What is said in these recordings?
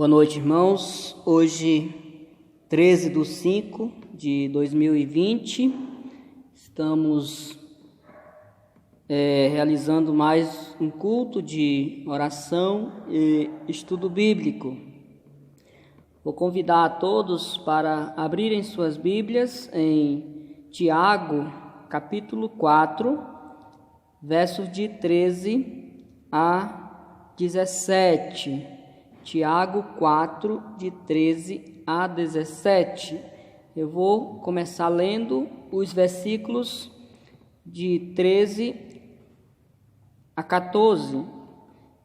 Boa noite, irmãos. Hoje, 13/5/2020, estamos realizando mais um culto de oração e estudo bíblico. Vou convidar a todos para abrirem suas Bíblias em Tiago, capítulo 4, versos de 13 a 17. Tiago 4, de 13 a 17. Eu vou começar lendo os versículos de 13 a 14,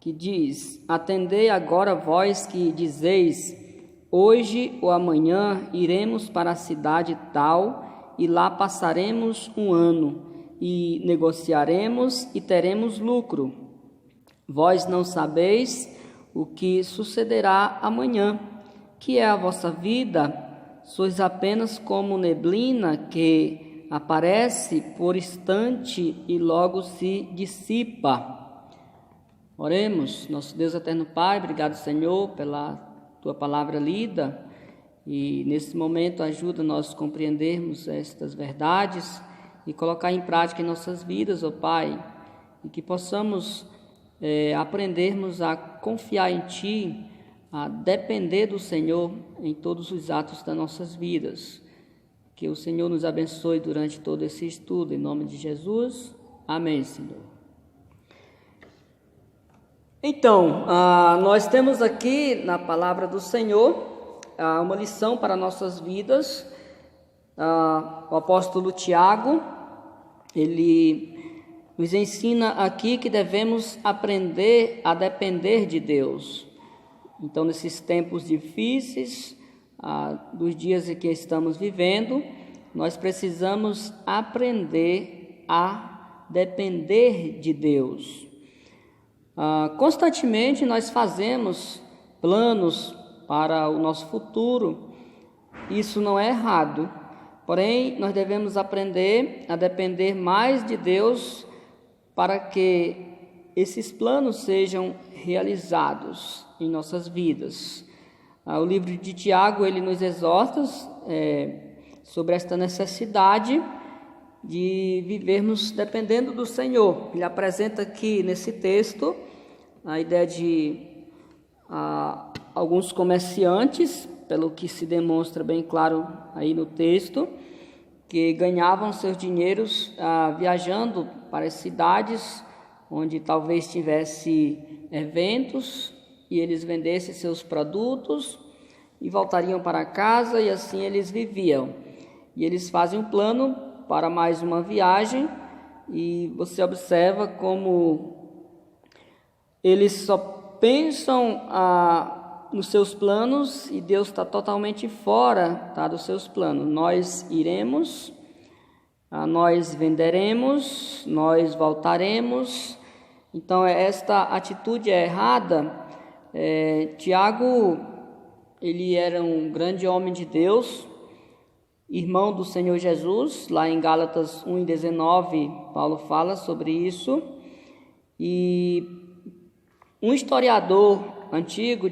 que diz: Atendei agora vós que dizeis, hoje ou amanhã iremos para a cidade tal, e lá passaremos um ano, e negociaremos e teremos lucro. Vós não sabeis o que sucederá amanhã, que é a vossa vida, sois apenas como neblina que aparece por instante e logo se dissipa. Oremos. Nosso Deus eterno Pai, obrigado, Senhor, pela Tua palavra lida, e nesse momento ajuda nós a compreendermos estas verdades e colocar em prática em nossas vidas, ó Pai, e que possamos aprendermos a confiar em Ti, a depender do Senhor em todos os atos das nossas vidas. Que o Senhor nos abençoe durante todo esse estudo, em nome de Jesus. Amém, Senhor. Então, nós temos aqui na palavra do Senhor uma lição para nossas vidas. O apóstolo Tiago, ele nos ensina aqui que devemos aprender a depender de Deus. Então, nesses tempos difíceis, dos dias em que estamos vivendo, nós precisamos aprender a depender de Deus. Constantemente nós fazemos planos para o nosso futuro. Isso não é errado, porém nós devemos aprender a depender mais de Deus para que esses planos sejam realizados em nossas vidas. O livro de Tiago, ele nos exorta sobre esta necessidade de vivermos dependendo do Senhor. Ele apresenta aqui nesse texto a ideia de alguns comerciantes, pelo que se demonstra bem claro aí no texto, que ganhavam seus dinheiros viajando para as cidades onde talvez tivesse eventos, e eles vendessem seus produtos e voltariam para casa, e assim eles viviam. E eles fazem um plano para mais uma viagem, e você observa como eles só pensam nos seus planos, e Deus está totalmente fora dos seus planos. Nós iremos, nós venderemos, nós voltaremos. Então, esta atitude é errada. Tiago, ele era um grande homem de Deus, irmão do Senhor Jesus. Lá em Gálatas 1:19, Paulo fala sobre isso. E um historiador antigo,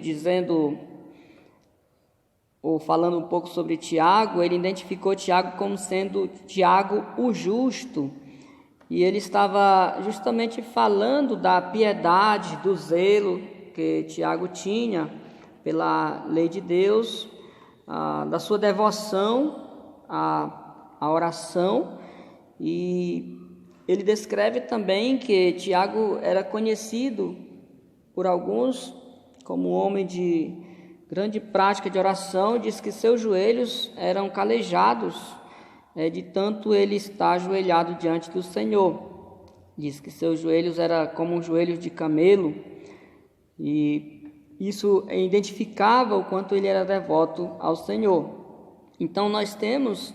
falando um pouco sobre Tiago, ele identificou Tiago como sendo Tiago o justo, e ele estava justamente falando da piedade, do zelo que Tiago tinha pela lei de Deus, da sua devoção à oração. E ele descreve também que Tiago era conhecido por alguns como um homem de grande prática de oração. Diz que seus joelhos eram calejados de tanto ele estar ajoelhado diante do Senhor. Diz que seus joelhos eram como joelhos de camelo, e isso identificava o quanto ele era devoto ao Senhor. Então nós temos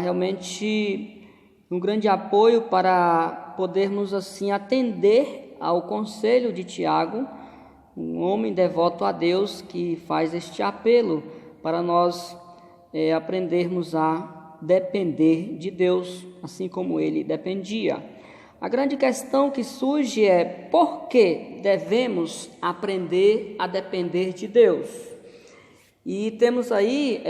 realmente um grande apoio para podermos assim atender ao conselho de Tiago, um homem devoto a Deus, que faz este apelo para nós aprendermos a depender de Deus, assim como ele dependia. A grande questão que surge é por que devemos aprender a depender de Deus? E temos aí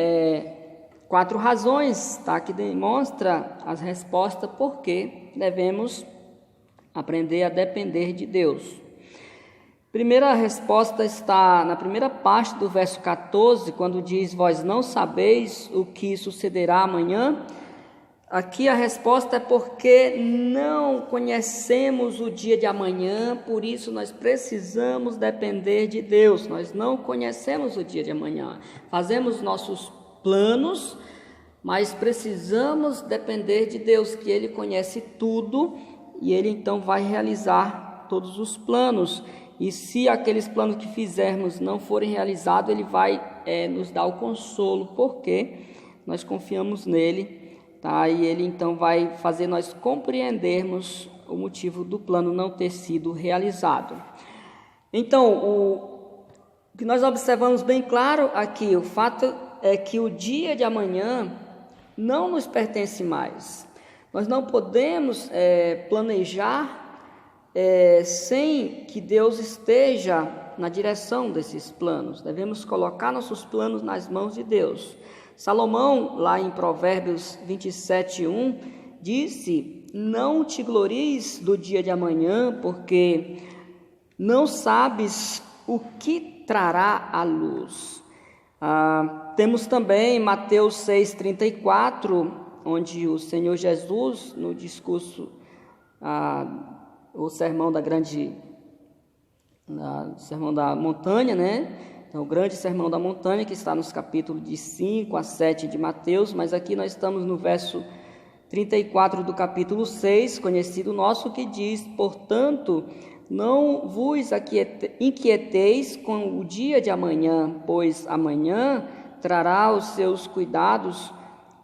4 razões, tá, que demonstra as respostas por que devemos aprender a depender de Deus. Primeira resposta está na primeira parte do verso 14, quando diz: vós não sabeis o que sucederá amanhã. Aqui a resposta é porque não conhecemos o dia de amanhã, por isso nós precisamos depender de Deus. Nós não conhecemos o dia de amanhã, fazemos nossos planos, mas precisamos depender de Deus, que Ele conhece tudo e Ele então vai realizar todos os planos. E se aqueles planos que fizermos não forem realizados, Ele vai nos dar o consolo, porque nós confiamos nele. Tá? E Ele então vai fazer nós compreendermos o motivo do plano não ter sido realizado. Então, o que nós observamos bem claro aqui, o fato é que o dia de amanhã não nos pertence mais. Nós não podemos planejar sem que Deus esteja na direção desses planos. Devemos colocar nossos planos nas mãos de Deus. Salomão, lá em Provérbios 27:1, disse: não te glories do dia de amanhã, porque não sabes o que trará a luz. Temos também Mateus 6:34, onde o Senhor Jesus, no discurso, o sermão sermão da montanha, né? Então, o grande sermão da montanha, que está nos capítulos de 5 a 7 de Mateus, mas aqui nós estamos no verso 34 do capítulo 6, conhecido nosso, que diz: portanto, não vos inquieteis com o dia de amanhã, pois amanhã trará os seus cuidados,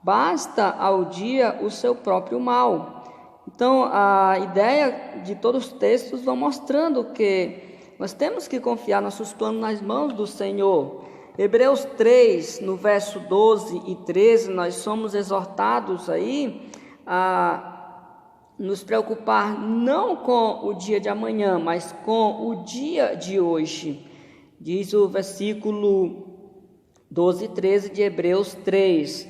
basta ao dia o seu próprio mal. Então, a ideia de todos os textos vão mostrando que nós temos que confiar nossos planos nas mãos do Senhor. Hebreus 3, no verso 12 e 13, nós somos exortados aí a nos preocupar não com o dia de amanhã, mas com o dia de hoje. Diz o versículo 12 e 13 de Hebreus 3: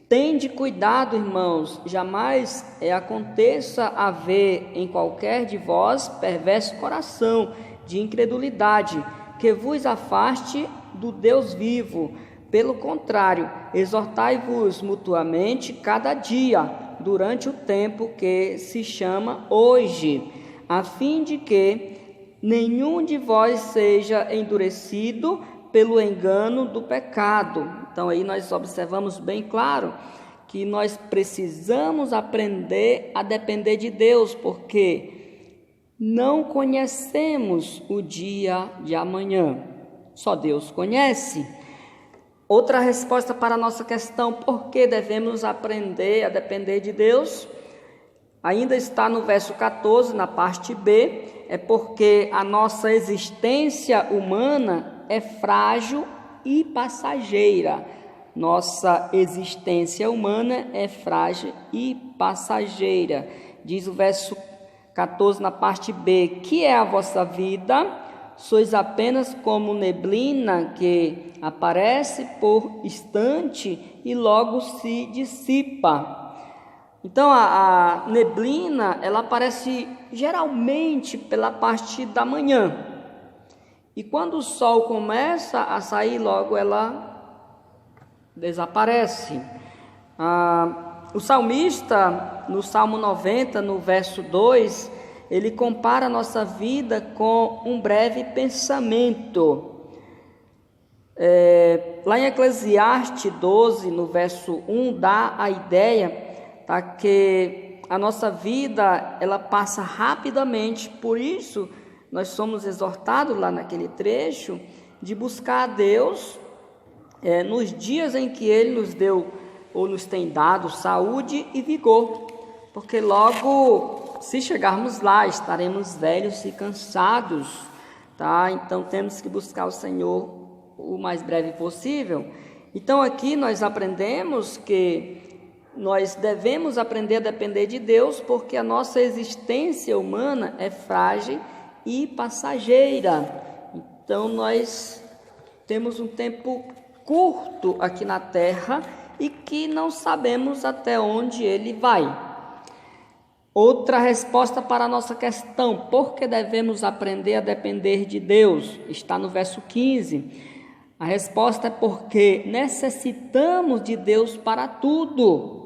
tende cuidado, irmãos, jamais aconteça haver em qualquer de vós perverso coração de incredulidade, que vos afaste do Deus vivo. Pelo contrário, exortai-vos mutuamente cada dia, durante o tempo que se chama hoje, a fim de que nenhum de vós seja endurecido pelo engano do pecado. Então aí nós observamos bem claro que nós precisamos aprender a depender de Deus, porque não conhecemos o dia de amanhã, só Deus conhece. Outra resposta para a nossa questão, por que devemos aprender a depender de Deus, ainda está no verso 14, na parte B, é porque a nossa existência humana é frágil e passageira. Nossa existência humana é frágil e passageira. Diz o verso 14 na parte B: que é a vossa vida? Sois apenas como neblina que aparece por instante e logo se dissipa. Então a neblina, ela aparece geralmente pela parte da manhã, e quando o sol começa a sair, logo ela desaparece. O salmista, no Salmo 90, no verso 2, ele compara a nossa vida com um breve pensamento. Lá em Eclesiastes 12, no verso 1, dá a ideia que a nossa vida ela passa rapidamente. Por isso, nós somos exortados lá naquele trecho de buscar a Deus nos dias em que Ele nos deu ou nos tem dado saúde e vigor, porque logo, se chegarmos lá, estaremos velhos e cansados, tá? Então temos que buscar o Senhor o mais breve possível. Então aqui nós aprendemos que nós devemos aprender a depender de Deus, porque a nossa existência humana é frágil e passageira. Então nós temos um tempo curto aqui na terra e que não sabemos até onde ele vai. Outra resposta para a nossa questão, por que devemos aprender a depender de Deus? Está no verso 15. A resposta é porque necessitamos de Deus para tudo.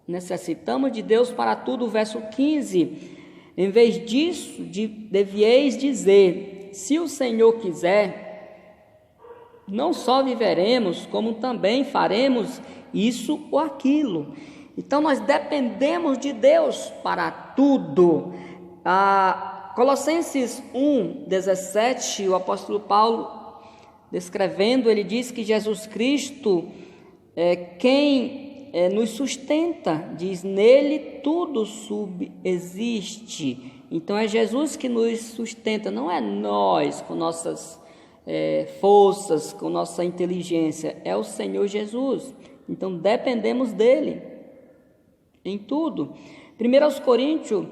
Necessitamos de Deus para tudo, verso 15. Em vez disso, devieis dizer, se o Senhor quiser, não só viveremos, como também faremos isso ou aquilo. Então nós dependemos de Deus para tudo. Colossenses 1:17, o apóstolo Paulo descrevendo, ele diz que Jesus Cristo é quem nos sustenta, diz, nele tudo subsiste. Então é Jesus que nos sustenta, não é nós com nossas forças, com nossa inteligência, é o Senhor Jesus. Então dependemos dele em tudo. 1 Coríntios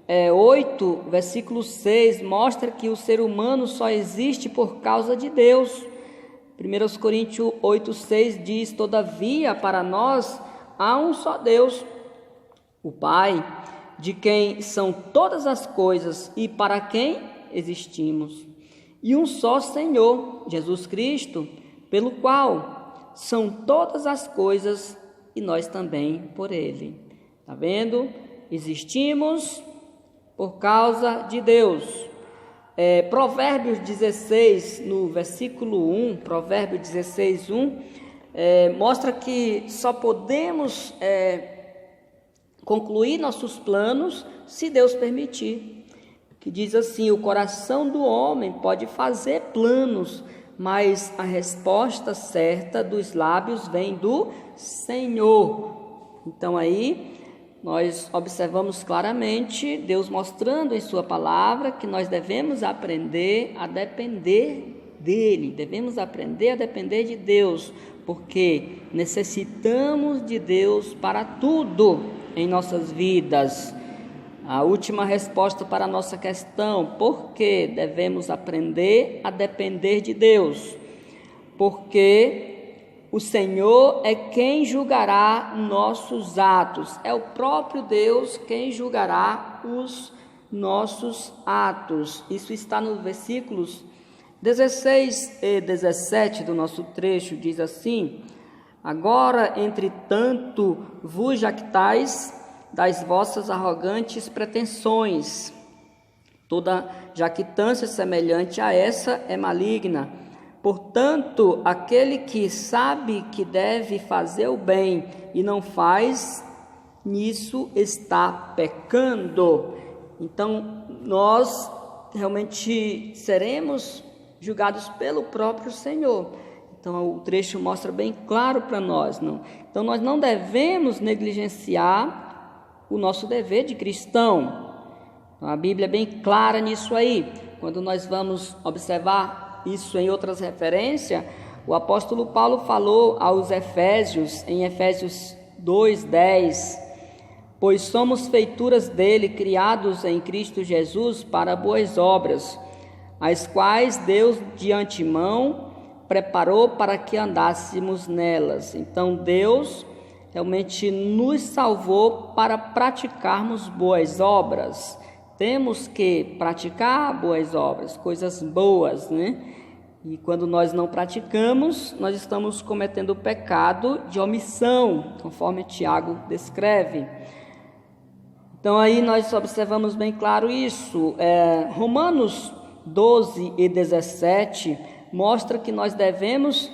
8, versículo 6, mostra que o ser humano só existe por causa de Deus. 1 Coríntios 8, 6 diz, todavia para nós há um só Deus, o Pai, de quem são todas as coisas e para quem existimos, e um só Senhor, Jesus Cristo, pelo qual são todas as coisas e nós também por Ele. Está vendo? Existimos por causa de Deus. Provérbios 16, no versículo 1, Provérbios 16, 1, mostra que só podemos concluir nossos planos se Deus permitir. Que diz assim, o coração do homem pode fazer planos, mas a resposta certa dos lábios vem do Senhor. Então aí nós observamos claramente Deus mostrando em sua palavra que nós devemos aprender a depender dele, devemos aprender a depender de Deus, porque necessitamos de Deus para tudo em nossas vidas. A última resposta para a nossa questão, por que devemos aprender a depender de Deus? Porque o Senhor é quem julgará nossos atos. É o próprio Deus quem julgará os nossos atos. Isso está nos versículos 16 e 17 do nosso trecho. Diz assim, agora, entretanto, vos jactais das vossas arrogantes pretensões. Toda jactância semelhante a essa é maligna. Portanto, aquele que sabe que deve fazer o bem e não faz, nisso está pecando. Então, nós realmente seremos julgados pelo próprio Senhor. Então, o trecho mostra bem claro para nós. Não? Então, nós não devemos negligenciar o nosso dever de cristão. Então, a Bíblia é bem clara nisso aí. Quando nós vamos observar isso em outras referências, o apóstolo Paulo falou aos Efésios, em Efésios 2:10, pois somos feituras dele, criados em Cristo Jesus para boas obras, as quais Deus de antemão preparou para que andássemos nelas. Então Deus realmente nos salvou para praticarmos boas obras. Temos que praticar boas obras, coisas boas, né? E quando nós não praticamos, nós estamos cometendo o pecado de omissão, conforme Tiago descreve. Então aí nós observamos bem claro isso. Romanos 12 e 17 mostra que nós devemos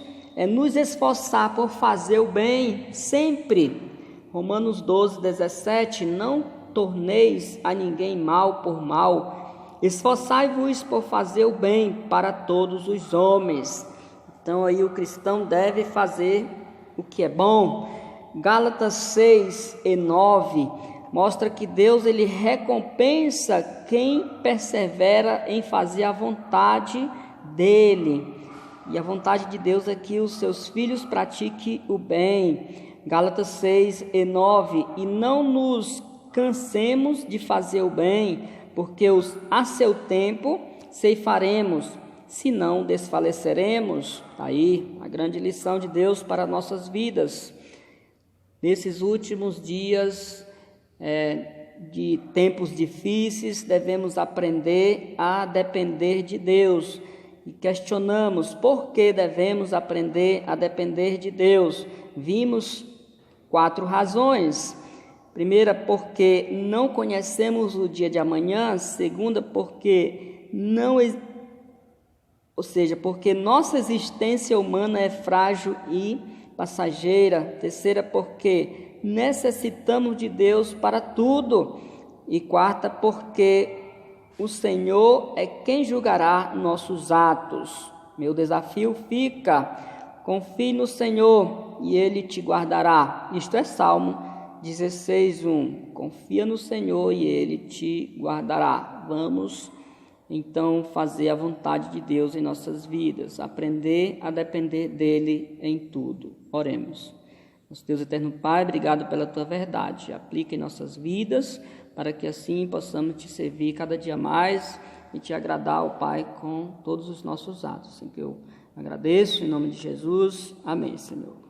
nos esforçar por fazer o bem sempre. Romanos 12, 17, não torneis a ninguém mal por mal, esforçai-vos por fazer o bem para todos os homens. Então aí o cristão deve fazer o que é bom. Gálatas 6 e 9 mostra que Deus ele recompensa quem persevera em fazer a vontade dele. E a vontade de Deus é que os seus filhos pratiquem o bem. Gálatas 6:9, e não nos cansemos de fazer o bem, porque a seu tempo ceifaremos, se não desfaleceremos. Aí a grande lição de Deus para nossas vidas. Nesses últimos dias de tempos difíceis, devemos aprender a depender de Deus. E questionamos por que devemos aprender a depender de Deus. Vimos 4 razões. Primeira, porque não conhecemos o dia de amanhã. Segunda, porque porque nossa existência humana é frágil e passageira. Terceira, porque necessitamos de Deus para tudo. E quarta, porque o Senhor é quem julgará nossos atos. Meu desafio fica: confie no Senhor e Ele te guardará. Isto é Salmo 16:1. Confia no Senhor e Ele te guardará. Vamos então fazer a vontade de Deus em nossas vidas, aprender a depender dEle em tudo. Oremos. Nosso Deus eterno Pai, obrigado pela Tua verdade. Aplica em nossas vidas, para que assim possamos Te servir cada dia mais e Te agradar, ó Pai, com todos os nossos atos. Assim que eu agradeço, em nome de Jesus. Amém, Senhor.